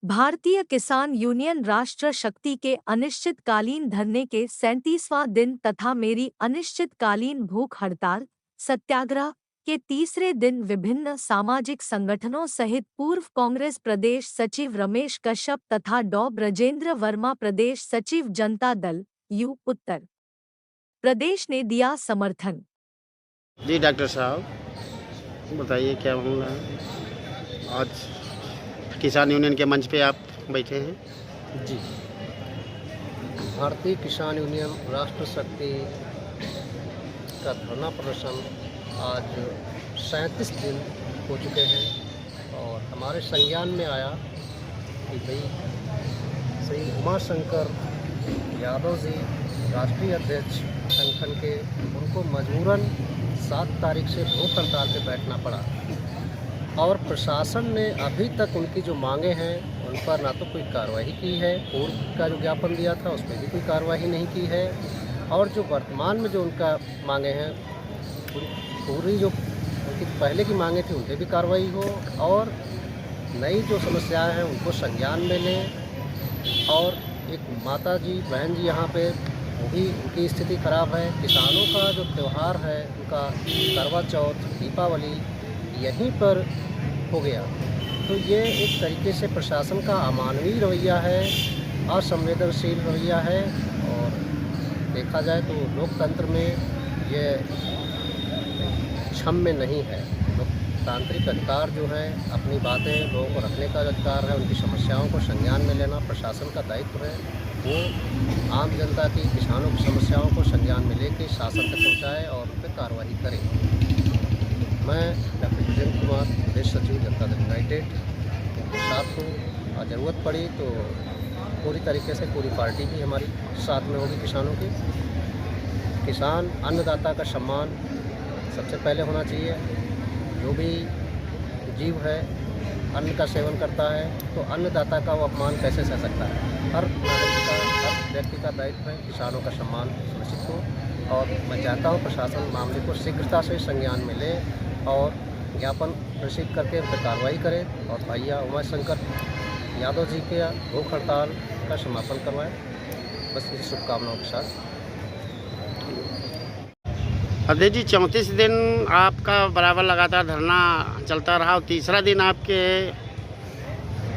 भारतीय किसान यूनियन राष्ट्र शक्ति के अनिश्चितकालीन धरने के 37वां दिन तथा मेरी अनिश्चितकालीन भूख हड़ताल सत्याग्रह के तीसरे दिन विभिन्न सामाजिक संगठनों सहित पूर्व कांग्रेस प्रदेश सचिव रमेश कश्यप तथा डॉ ब्रजेंद्र वर्मा प्रदेश सचिव जनता दल यू उत्तर प्रदेश ने दिया समर्थन। जी डॉक्टर साहब बताइए क्या मामला है। आज किसान यूनियन के मंच पे आप बैठे हैं। जी, भारतीय किसान यूनियन राष्ट्र शक्ति का धरना प्रदर्शन आज 37 दिन हो चुके हैं और हमारे संज्ञान में आया कि भाई श्री उमाशंकर यादव जी राष्ट्रीय अध्यक्ष संगठन के, उनको मजबूरन 7 तारीख से भूख हड़ताल पे बैठना पड़ा और प्रशासन ने अभी तक उनकी जो मांगे हैं उन पर ना तो कोई कार्रवाई की है, पूर्व का जो ज्ञापन दिया था उसमें भी कोई कार्रवाई नहीं की है और जो वर्तमान में जो उनका मांगे हैं पूरी जो उनकी पहले की मांगे थी उन पर भी कार्रवाई हो और नई जो समस्याएं हैं उनको संज्ञान में लें। और एक माता जी बहन जी यहाँ पे वो भी उनकी स्थिति खराब है। किसानों का जो त्यौहार है उनका करवा चौथ दीपावली यहीं पर हो गया, तो ये एक तरीके से प्रशासन का अमानवीय रवैया है, असंवेदनशील रवैया है और देखा जाए तो लोकतंत्र में ये क्षम्य नहीं है। लोकतांत्रिक अधिकार जो है, अपनी बातें लोगों को रखने का अधिकार है, उनकी समस्याओं को संज्ञान में लेना प्रशासन का दायित्व है। वो आम जनता की, किसानों की समस्याओं को संज्ञान में लेकर शासन तक पहुँचाए और उन पर कार्रवाई करे। मैं डॉक्टर ब्रजेंद्र कुमार प्रदेश सचिव जनता दल यूनाइटेड के साथ हूँ और ज़रूरत पड़ी तो पूरी तरीके से पूरी पार्टी भी हमारी साथ में होगी किसानों की। किसान अन्नदाता का सम्मान सबसे पहले होना चाहिए। जो भी जीव है अन्न का सेवन करता है तो अन्नदाता का वो अपमान कैसे सह सकता है। हर नागरिक का, हर व्यक्ति का दायित्व है किसानों का सम्मान सुनिश्चित हो और मैं चाहता हूँ प्रशासन मामले को शीघ्रता से संज्ञान में ले और ज्ञापन रिसीव करके उन पर कार्रवाई करे और भैया उमाशंकर यादव जी के भूख हड़ताल का समापन करवाए। बस इसी शुभकामनाओं के साथ। अध्यक्ष जी 34 दिन आपका बराबर लगातार धरना चलता रहा और तीसरा दिन आपके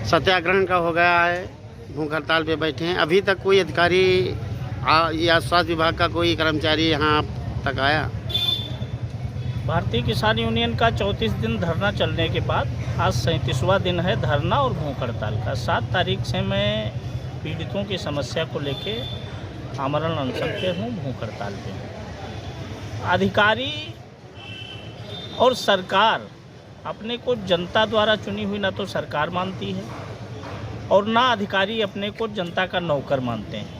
सत्याग्रहण का हो गया है, भूख हड़ताल पे बैठे हैं। अभी तक कोई अधिकारी या स्वास्थ्य विभाग का कोई कर्मचारी यहाँ तक आया? भारतीय किसान यूनियन का 34 दिन धरना चलने के बाद आज 37वां दिन है धरना और भूख हड़ताल का। 7 तारीख से मैं पीड़ितों की समस्या को लेके आमरण अनशन पे हूँ, भूख हड़ताल पे हूँ। अधिकारी और सरकार अपने को जनता द्वारा चुनी हुई ना तो सरकार मानती है और ना अधिकारी अपने को जनता का नौकर मानते हैं।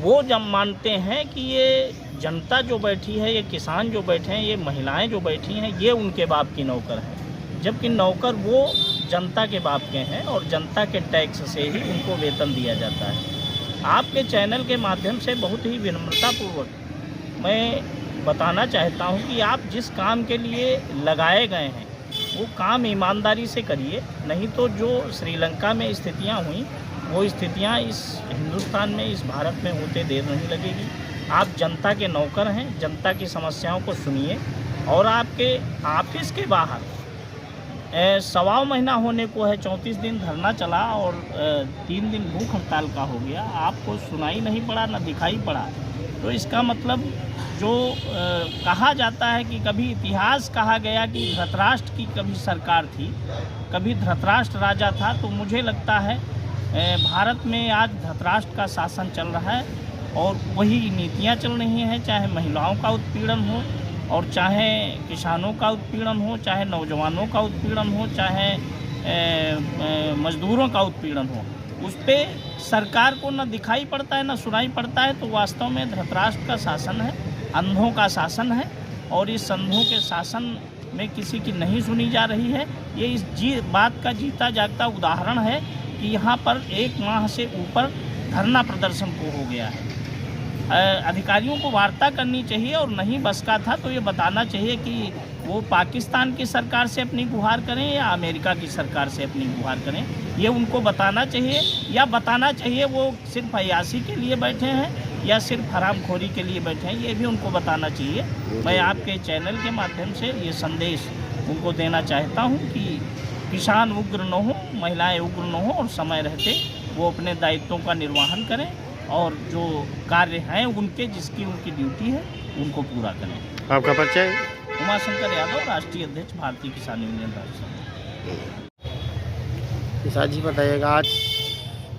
वो जब मानते हैं कि ये जनता जो बैठी है, ये किसान जो बैठे हैं, ये महिलाएं जो बैठी हैं, ये उनके बाप की नौकर हैं, जबकि नौकर वो जनता के बाप के हैं और जनता के टैक्स से ही उनको वेतन दिया जाता है। आपके चैनल के माध्यम से बहुत ही विनम्रतापूर्वक मैं बताना चाहता हूं कि आप जिस काम के लिए लगाए गए हैं वो काम ईमानदारी से करिए, नहीं तो जो श्रीलंका में स्थितियाँ हुई वो स्थितियाँ इस हिंदुस्तान में, इस भारत में होते देर नहीं लगेगी। आप जनता के नौकर हैं, जनता की समस्याओं को सुनिए और आपके ऑफिस के बाहर 1.25 महीना होने को है, 34 दिन धरना चला और 3 दिन भूख हड़ताल का हो गया, आपको सुनाई नहीं पड़ा ना दिखाई पड़ा। तो इसका मतलब जो कहा जाता है कि कभी इतिहास कहा गया कि धृतराष्ट्र की कभी सरकार थी, कभी धृतराष्ट्र राजा था, तो मुझे लगता है भारत में आज धृतराष्ट्र का शासन चल रहा है और वही नीतियाँ चल रही हैं, चाहे महिलाओं का उत्पीड़न हो और चाहे किसानों का उत्पीड़न हो, चाहे नौजवानों का उत्पीड़न हो, चाहे मजदूरों का उत्पीड़न हो, उस पर सरकार को न दिखाई पड़ता है न सुनाई पड़ता है। तो वास्तव में धृतराष्ट्र का शासन है, अंधों का शासन है और इस अंधों के शासन में किसी की नहीं सुनी जा रही है। ये इस बात का जीता जागता उदाहरण है कि यहाँ पर 1 माह से ऊपर धरना प्रदर्शन को हो गया है अधिकारियों को वार्ता करनी चाहिए और नहीं बस का था तो ये बताना चाहिए कि वो पाकिस्तान की सरकार से अपनी गुहार करें या अमेरिका की सरकार से अपनी गुहार करें, ये उनको बताना चाहिए। या बताना चाहिए वो सिर्फ अय्याशी के लिए बैठे हैं या सिर्फ हरामखोरी के लिए बैठे हैं, ये भी उनको बताना चाहिए। मैं आपके चैनल के माध्यम से ये संदेश उनको देना चाहता हूँ कि किसान उग्र न हो, महिलाएं उग्र न हो और समय रहते वो अपने दायित्वों का निर्वहन करें और जो कार्य हैं उनके जिसकी उनकी ड्यूटी है उनको पूरा करें। आपका परिचय? उमाशंकर यादव, राष्ट्रीय अध्यक्ष भारतीय किसान यूनियन राज्य। निषाद जी बताइएगा, आज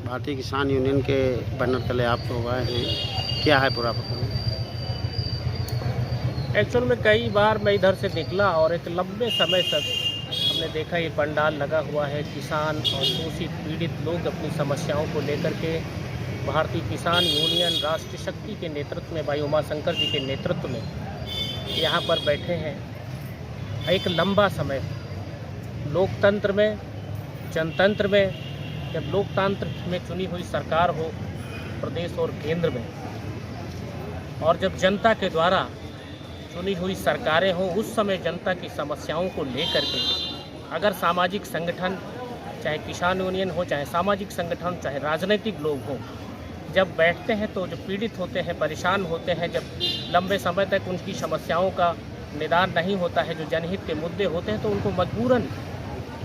भारतीय किसान यूनियन के बैनर तले आप लोग आए हैं, क्या है पूरा प्रकरण? एक्चुअल में कई बार मैं इधर से निकला और एक लंबे समय तक हमने देखा ये पंडाल लगा हुआ है। किसान और शोषित पीड़ित लोग अपनी समस्याओं को लेकर के भारतीय किसान यूनियन राष्ट्रीय शक्ति के नेतृत्व में, भाई उमाशंकर जी के नेतृत्व में यहाँ पर बैठे हैं। एक लंबा समय लोकतंत्र में, जनतंत्र में, जब लोकतंत्र में चुनी हुई सरकार हो प्रदेश और केंद्र में, और जब जनता के द्वारा चुनी हुई सरकारें हों, उस समय जनता की समस्याओं को लेकर के अगर सामाजिक संगठन, चाहे किसान यूनियन हो, चाहे सामाजिक संगठन, चाहे राजनीतिक लोग हों, जब बैठते हैं तो जो पीड़ित होते हैं, परेशान होते हैं, जब लंबे समय तक उनकी समस्याओं का निदान नहीं होता है, जो जनहित के मुद्दे होते हैं, तो उनको मजबूरन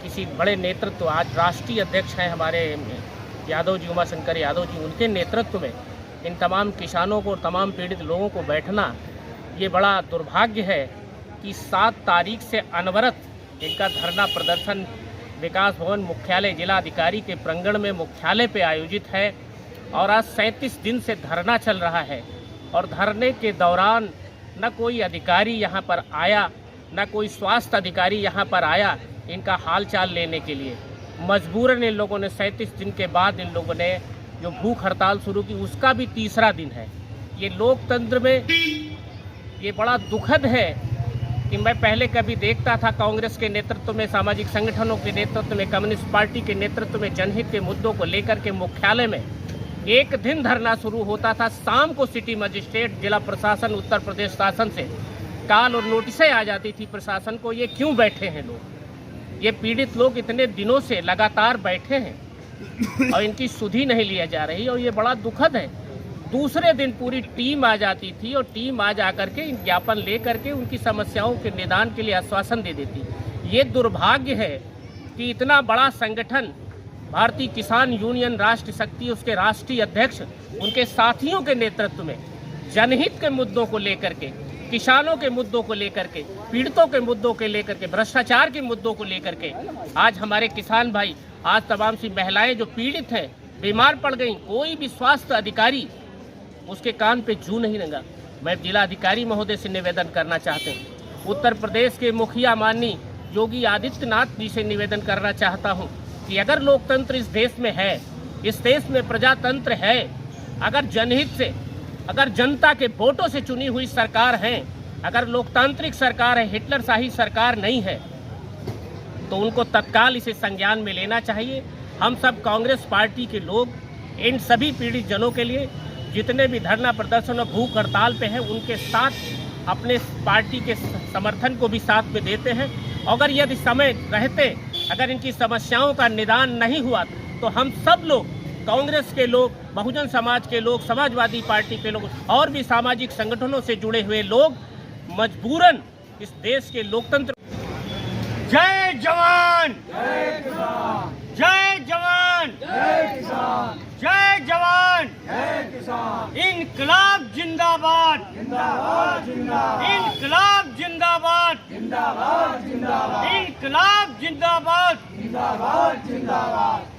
किसी बड़े नेतृत्व, आज राष्ट्रीय अध्यक्ष हैं हमारे यादव जी, उमाशंकर यादव जी, उनके नेतृत्व में इन तमाम किसानों को, तमाम पीड़ित लोगों को बैठना, ये बड़ा दुर्भाग्य है कि 7 तारीख से अनवरत इनका धरना प्रदर्शन विकास भवन मुख्यालय जिलाधिकारी के प्रांगण में मुख्यालय पे आयोजित है और आज 37 दिन से धरना चल रहा है। और धरने के दौरान न कोई अधिकारी यहाँ पर आया, न कोई स्वास्थ्य अधिकारी यहाँ पर आया इनका हालचाल लेने के लिए। मजबूरन इन लोगों ने 37 दिन के बाद इन लोगों ने जो भूख हड़ताल शुरू की, उसका भी तीसरा दिन है। ये लोकतंत्र में ये बड़ा दुखद है कि मैं पहले कभी देखता था कांग्रेस के नेतृत्व में, सामाजिक संगठनों के नेतृत्व में, कम्युनिस्ट पार्टी के नेतृत्व में जनहित के मुद्दों को लेकर के मुख्यालय में एक दिन धरना शुरू होता था, शाम को सिटी मजिस्ट्रेट, जिला प्रशासन, उत्तर प्रदेश शासन से कॉल और नोटिसें आ जाती थी प्रशासन को, ये क्यों बैठे हैं लोग, ये पीड़ित लोग इतने दिनों से लगातार बैठे हैं और इनकी सुधि नहीं लिया जा रही, और ये बड़ा दुखद है। दूसरे दिन पूरी टीम आ जाती थी और टीम आ जा करके ज्ञापन ले करके उनकी समस्याओं के निदान के लिए आश्वासन दे देती। ये दुर्भाग्य है कि इतना बड़ा संगठन भारतीय किसान यूनियन राष्ट्रीय शक्ति, उसके राष्ट्रीय अध्यक्ष, उनके साथियों के नेतृत्व में जनहित के मुद्दों को लेकर के, किसानों के मुद्दों को लेकर के, पीड़ितों के मुद्दों को लेकर के, भ्रष्टाचार के मुद्दों को लेकर के आज हमारे किसान भाई, आज तमाम सी महिलाएं जो पीड़ित हैं, बीमार पड़ गई, कोई भी स्वास्थ्य अधिकारी उसके कान पे जू नहीं लगा। मैं जिला अधिकारी महोदय से निवेदन करना चाहते हैं, उत्तर प्रदेश के मुखिया माननीय योगी आदित्यनाथ जी से निवेदन करना चाहता हूं कि अगर लोकतंत्र इस देश में है, इस देश में प्रजातंत्र है, अगर जनहित से, अगर जनता के वोटों से चुनी हुई सरकार है, अगर लोकतांत्रिक सरकार है, हिटलरशाही सरकार नहीं है, तो उनको तत्काल इसे संज्ञान में लेना चाहिए। हम सब कांग्रेस पार्टी के लोग इन सभी पीड़ित जनों के लिए, जितने भी धरना प्रदर्शन और भूख हड़ताल पे हैं, उनके साथ अपने पार्टी के समर्थन को भी साथ में देते हैं। अगर यदि समय रहते, अगर इनकी समस्याओं का निदान नहीं हुआ, तो हम सब लोग, कांग्रेस के लोग, बहुजन समाज के लोग, समाजवादी पार्टी के लोग और भी सामाजिक संगठनों से जुड़े हुए लोग मजबूरन इस देश के लोकतंत्र। जय जवान, जय किसान, जय जवान, जय किसान, जय जवान, जय किसान। इनकलाब जिंदाबाद, जिंदाबाद, जिंदाबाद, इनकलाब जिंदाबाद, जिंदाबाद, जिंदाबाद, इनकलाब जिंदाबाद, जिंदाबाद, जिंदाबाद।